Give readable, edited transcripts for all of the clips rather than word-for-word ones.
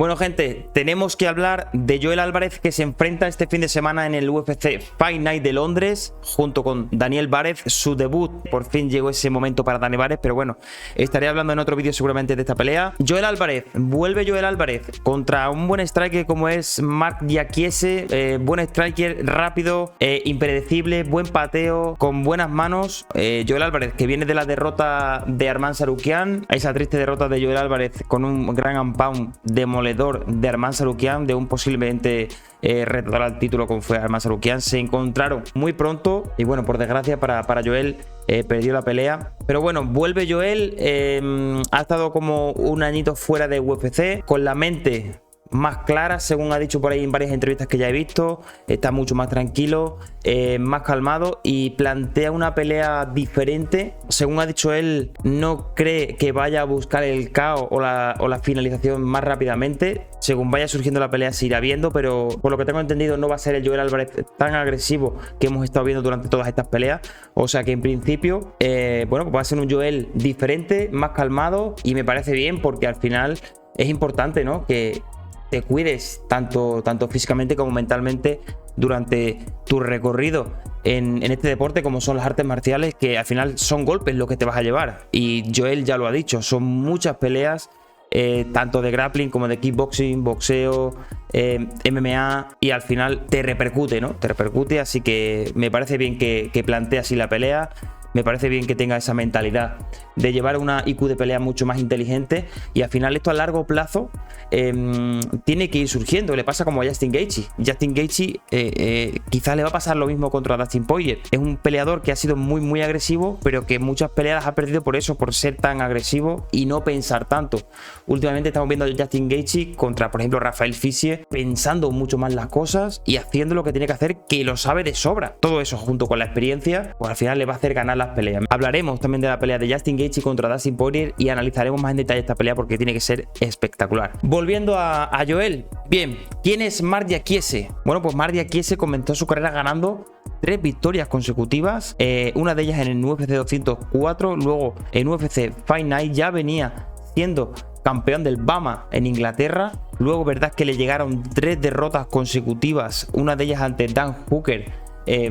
Bueno, gente, tenemos que hablar de Joel Álvarez, que se enfrenta este fin de semana en el UFC Fight Night de Londres junto con Daniel Várez, su debut. Por fin llegó ese momento para Dani Várez, pero bueno, estaré hablando en otro vídeo seguramente de esta pelea. Joel Álvarez, vuelve Joel Álvarez contra un buen striker como es Marc Diakiese, buen striker, rápido, impredecible, buen pateo, con buenas manos. Joel Álvarez, que viene de la derrota de Arman Tsarukyan, esa triste derrota de Joel Álvarez con un gran pound demoledor de Arman Tsarukyan, de un posiblemente retador al título como fue Arman Tsarukyan. Se encontraron muy pronto y bueno, por desgracia para Joel perdió la pelea. Pero bueno, vuelve Joel, ha estado como un añito fuera de UFC, con la mente más clara, según ha dicho por ahí en varias entrevistas que ya he visto. Está mucho más tranquilo, más calmado y plantea una pelea diferente. Según ha dicho él, no cree que vaya a buscar el KO o la finalización más rápidamente. Según vaya surgiendo la pelea se irá viendo, pero por lo que tengo entendido no va a ser el Joel Álvarez tan agresivo que hemos estado viendo durante todas estas peleas. O sea que en principio, bueno, pues va a ser un Joel diferente, más calmado, y me parece bien porque al final es importante, ¿no?, que te cuides tanto físicamente como mentalmente durante tu recorrido en este deporte, como son las artes marciales, que al final son golpes lo que te vas a llevar. Y Joel ya lo ha dicho, son muchas peleas, tanto de grappling como de kickboxing, boxeo, MMA, y al final te repercute, ¿no? Te repercute, así que me parece bien que plantee así la pelea. Me parece bien que tenga esa mentalidad de llevar una IQ de pelea mucho más inteligente, y al final esto a largo plazo tiene que ir surgiendo. Le pasa como a Justin Gaethje. Justin Gaethje quizás le va a pasar lo mismo contra Dustin Poirier. Es un peleador que ha sido muy agresivo, pero que muchas peleas ha perdido por eso, por ser tan agresivo y no pensar tanto. Últimamente estamos viendo a Justin Gaethje contra, por ejemplo, Rafael Fiziev, pensando mucho más las cosas y haciendo lo que tiene que hacer, que lo sabe de sobra. Todo eso junto con la experiencia, pues al final le va a hacer ganar las peleas. Hablaremos también de la pelea de Justin Gaethje contra Dustin Poirier y analizaremos más en detalle esta pelea porque tiene que ser espectacular. Volviendo a Joel, bien, ¿quién es Marc Diakiese? Bueno, pues Marc Diakiese comenzó su carrera ganando 3 victorias consecutivas, una de ellas en el UFC 204, luego en UFC Fight Night ya venía siendo campeón del BAMMA en Inglaterra. Luego, verdad que le llegaron 3 derrotas consecutivas, una de ellas ante Dan Hooker,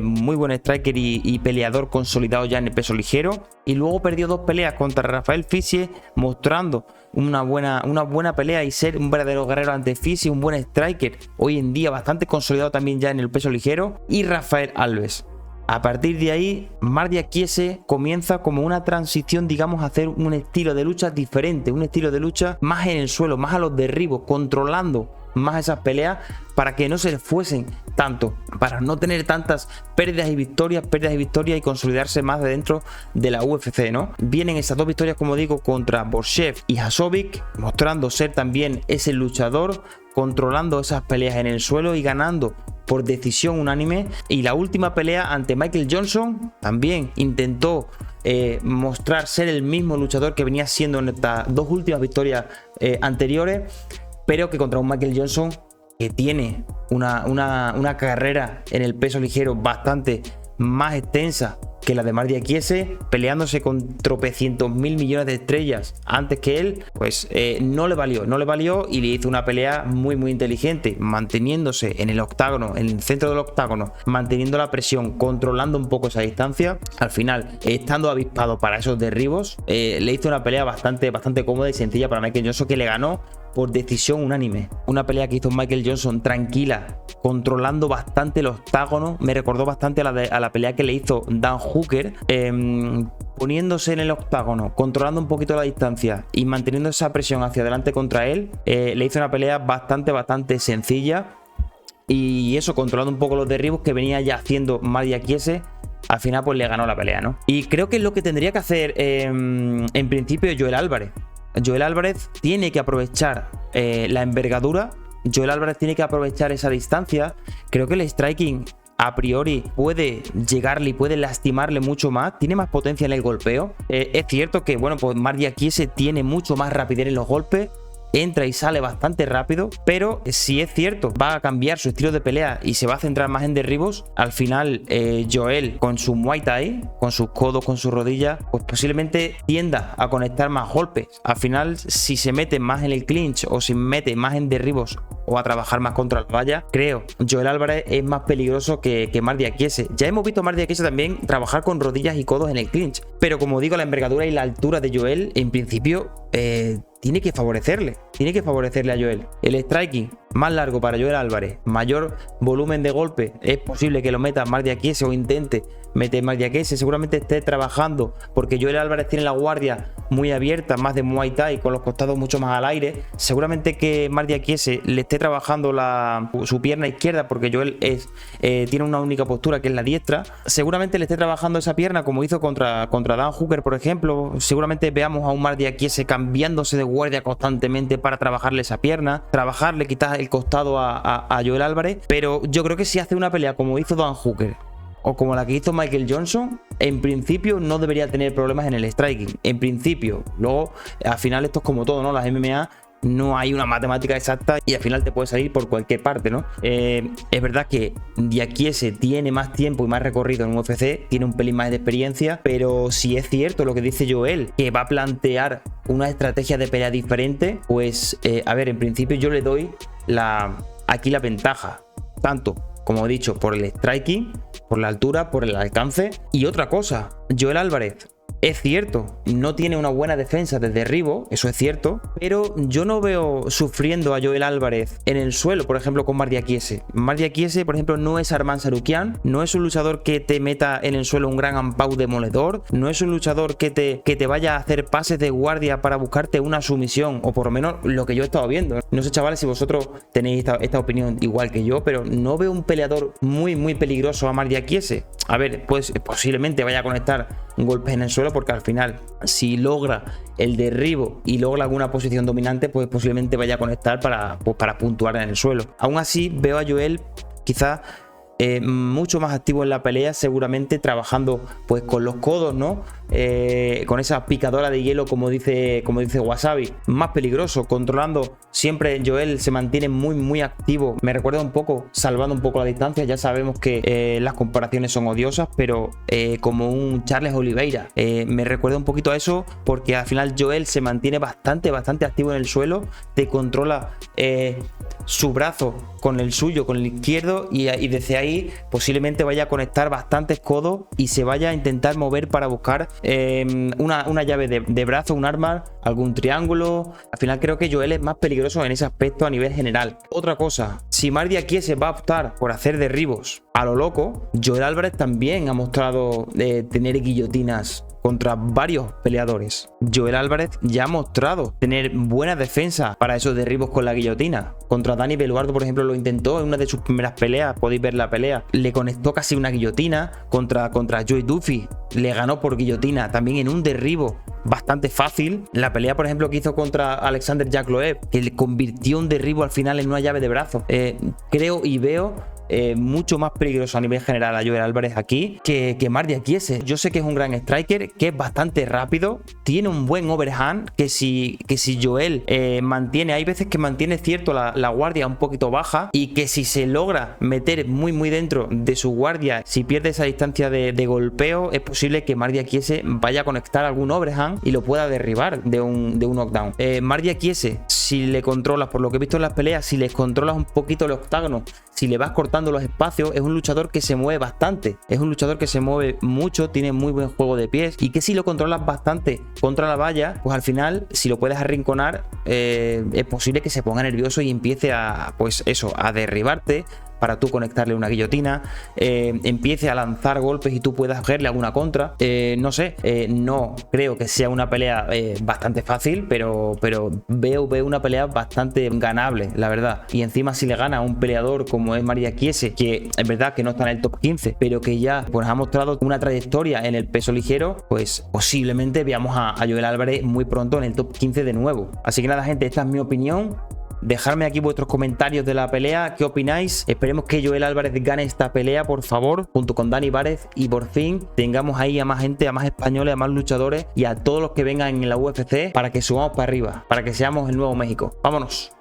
muy buen striker y peleador consolidado ya en el peso ligero, y luego perdió 2 peleas contra Rafael Fiziev, mostrando una buena pelea y ser un verdadero guerrero ante Fiziev, un buen striker hoy en día bastante consolidado también ya en el peso ligero, y Rafael Alves. A partir de ahí, Marc Diakiese comienza como una transición, digamos, a hacer un estilo de lucha diferente, un estilo de lucha más en el suelo, más a los derribos, controlando más esas peleas para que no se les fuesen tanto, para no tener tantas pérdidas y victorias y consolidarse más de dentro de la UFC, ¿no? Vienen esas 2 victorias, como digo, contra Borshchev y Hasovic, mostrando ser también ese luchador, controlando esas peleas en el suelo y ganando por decisión unánime. Y la última pelea ante Michael Johnson también intentó mostrar ser el mismo luchador que venía siendo en estas 2 últimas victorias anteriores, pero que contra un Michael Johnson que tiene una carrera en el peso ligero bastante más extensa que la de Marc Diakiese, peleándose con tropecientos mil millones de estrellas antes que él, pues no le valió y le hizo una pelea muy inteligente, manteniéndose en el octágono, en el centro del octágono, manteniendo la presión, controlando un poco esa distancia. Al final, estando avispado para esos derribos, le hizo una pelea bastante cómoda y sencilla para Michael Johnson, que le ganó por decisión unánime. Una pelea que hizo Michael Johnson tranquila, controlando bastante el octágono. Me recordó bastante a la pelea que le hizo Dan Hooker, poniéndose en el octágono, controlando un poquito la distancia y manteniendo esa presión hacia adelante contra él. Le hizo una pelea bastante sencilla, y eso, controlando un poco los derribos que venía ya haciendo Marc Diakiese. Al final pues le ganó la pelea, ¿no? Y creo que es lo que tendría que hacer en principio Joel Álvarez. Joel Álvarez tiene que aprovechar la envergadura. Joel Álvarez tiene que aprovechar esa distancia. Creo que el striking a priori puede llegarle y puede lastimarle mucho más. Tiene más potencia en el golpeo. Es cierto que, bueno, pues Marc Diakiese tiene mucho más rapidez en los golpes, entra y sale bastante rápido, pero si es cierto, va a cambiar su estilo de pelea y se va a centrar más en derribos, al final Joel con su Muay Thai, con sus codos, con sus rodillas, pues posiblemente tienda a conectar más golpes. Al final, si se mete más en el clinch o si mete más en derribos o a trabajar más contra la valla, creo Joel Álvarez es más peligroso que Marc Diakiese. Ya hemos visto a Marc Diakiese también trabajar con rodillas y codos en el clinch, pero como digo, la envergadura y la altura de Joel en principio tiene que favorecerle a Joel. El striking más largo para Joel Álvarez, mayor volumen de golpe, es posible que lo meta Marc Diakiese o intente meter Marc Diakiese. Seguramente esté trabajando porque Joel Álvarez tiene la guardia muy abierta, más de Muay Thai, con los costados mucho más al aire. Seguramente que Marc Diakiese le esté trabajando su pierna izquierda, porque Joel tiene una única postura que es la diestra. Seguramente le esté trabajando esa pierna como hizo contra Dan Hooker, por ejemplo. Seguramente veamos a un Marc Diakiese cambiándose de guardia constantemente para trabajarle esa pierna, trabajarle quizás el costado a Joel Álvarez. Pero yo creo que si hace una pelea como hizo Dan Hooker o como la que hizo Michael Johnson, en principio no debería tener problemas en el striking. En principio. Luego, al final esto es como todo, ¿no? Las MMA no hay una matemática exacta y al final te puede salir por cualquier parte, ¿no? Es verdad que Diakiese tiene más tiempo y más recorrido en UFC, tiene un pelín más de experiencia, pero si es cierto lo que dice Joel, que va a plantear una estrategia de pelea diferente, pues a ver, en principio yo le doy aquí la ventaja, tanto como he dicho, por el striking, por la altura, por el alcance. Y otra cosa, Joel Álvarez, es cierto, no tiene una buena defensa de derribo, eso es cierto, pero yo no veo sufriendo a Joel Álvarez en el suelo, por ejemplo, con Marc Diakiese. Marc Diakiese, por ejemplo, no es Arman Tsarukyan, no es un luchador que te meta en el suelo un gran ampau demoledor, no es un luchador que te vaya a hacer pases de guardia para buscarte una sumisión, o por lo menos lo que yo he estado viendo. No sé, chavales, si vosotros tenéis esta opinión igual que yo, pero no veo un peleador muy, muy peligroso a Marc Diakiese. A ver, pues posiblemente vaya a conectar golpes en el suelo, porque al final, si logra el derribo y logra alguna posición dominante, pues posiblemente vaya a conectar para puntuar en el suelo. Aún así, veo a Joel quizás mucho más activo en la pelea, seguramente trabajando pues con los codos, ¿no? Con esa picadora de hielo, como dice Wasabi, más peligroso, controlando siempre. Joel se mantiene muy, muy activo. Me recuerda un poco, salvando un poco la distancia. Ya sabemos que las comparaciones son odiosas, pero como un Charles Oliveira, me recuerda un poquito a eso, porque al final Joel se mantiene bastante activo en el suelo, te controla su brazo con el suyo, con el izquierdo, y desde ahí posiblemente vaya a conectar bastantes codos y se vaya a intentar mover para buscar una llave de brazo, un arma, algún triángulo. Al final creo que Joel es más peligroso en ese aspecto a nivel general. Otra cosa, si Marc Diakiese va a optar por hacer derribos a lo loco, Joel Álvarez también ha mostrado tener guillotinas contra varios peleadores. Joel Álvarez ya ha mostrado tener buena defensa para esos derribos con la guillotina. Contra Dani Beluardo, por ejemplo, lo intentó en una de sus primeras peleas. Podéis ver la pelea. Le conectó casi una guillotina. Contra Joey Duffy le ganó por guillotina, también en un derribo bastante fácil. La pelea, por ejemplo, que hizo contra Alexander Jack Loeb, que le convirtió un derribo al final en una llave de brazo. Creo y veo mucho más peligroso a nivel general a Joel Álvarez aquí que Marc Diakiese. Yo sé que es un gran striker, que es bastante rápido, tiene un buen overhand, que si Joel mantiene, hay veces que mantiene cierto la guardia un poquito baja, y que si se logra meter muy muy dentro de su guardia, si pierde esa distancia de golpeo, es posible que Marc Diakiese vaya a conectar algún overhand y lo pueda derribar de un knockdown. Marc Diakiese, si le controlas, por lo que he visto en las peleas, si les controlas un poquito el octágono, si le vas cortando los espacios, es un luchador que se mueve bastante, es un luchador que se mueve mucho, tiene muy buen juego de pies, y que si lo controlas bastante contra la valla, pues al final, si lo puedes arrinconar, es posible que se ponga nervioso y empiece a derribarte para tú conectarle una guillotina, empiece a lanzar golpes y tú puedas cogerle alguna contra. No sé, no creo que sea una pelea bastante fácil, pero veo una pelea bastante ganable, la verdad. Y encima, si le gana a un peleador como es Marc Diakiese, que es verdad que no está en el top 15, pero que ya pues ha mostrado una trayectoria en el peso ligero, pues posiblemente veamos a Joel Álvarez muy pronto en el top 15 de nuevo. Así que nada, gente, esta es mi opinión. Dejadme aquí vuestros comentarios de la pelea, ¿qué opináis? Esperemos que Joel Álvarez gane esta pelea, por favor, junto con Dani Várez, y por fin tengamos ahí a más gente, a más españoles, a más luchadores y a todos los que vengan en la UFC para que subamos para arriba, para que seamos el nuevo México. ¡Vámonos!